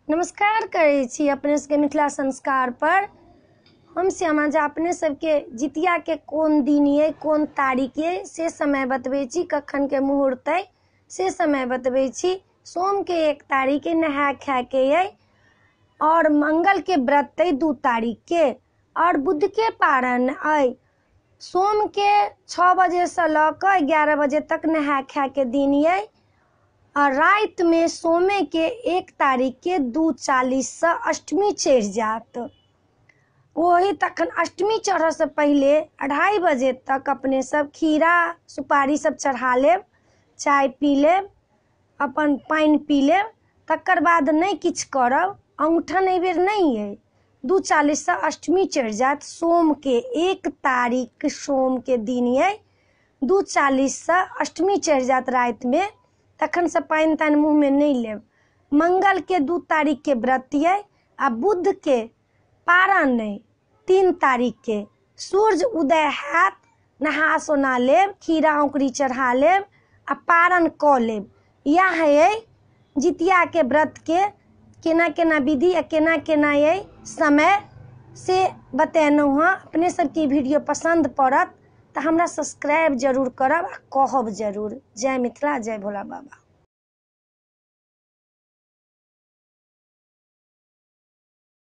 नमस्कार करै छी अपने सबके मिथिला संस्कार पर। हम श्यामा झा अपने सबके जितिया के कोन दिन ये, कोन तारीख ये से समय बतबै छी, कखन के मुहूर्त है से समय बतबै छी। सोम के 1 तारीख के नहा खा के ये और मंगल के व्रत है 2 तारीख के और बुध के पारण है। सोम के 6 बजे से लक 11 बजे तक नहा खा के दिन ये और रात में सोमे के 1 तारीख के 2:40 से अष्टमी चढ़ जात। वही तखन अष्टमी चढ़ से पहले 2:30 बजे तक अपने सब खीरा सुपारी सब चढ़ा लेब, चाय पी लेब, अपन पानी पी लेब, तकर बाद नहीं किछ करब। अंगूठन एहि बेर नहीं है। 2:40 से अष्टमी चढ़ जात। सोम के 1 तारीख सोम के दिन ये 2:40 से अष्टमी चढ़ जात रात में, तखन से पानी तानी मुँह में नहीं लेब। मंगल के 2 तारीख के व्रत ये आ बुध के पारण है 3 तारीख के। सूर्य उदय हैत, नहा सोना लेब, खीरा औंकरी चढ़ा लेब आ पारण क लेब। यह है जितिया के व्रत के केना केना विधि आ केना केना ये समय से बतेनहुँ हाँ। अपने सबके वीडियो पसंद पड़त तो हमरा सब्सक्राइब जरूर करब आ कहब जरूर। जय मिथिला, जय भोला बाबा।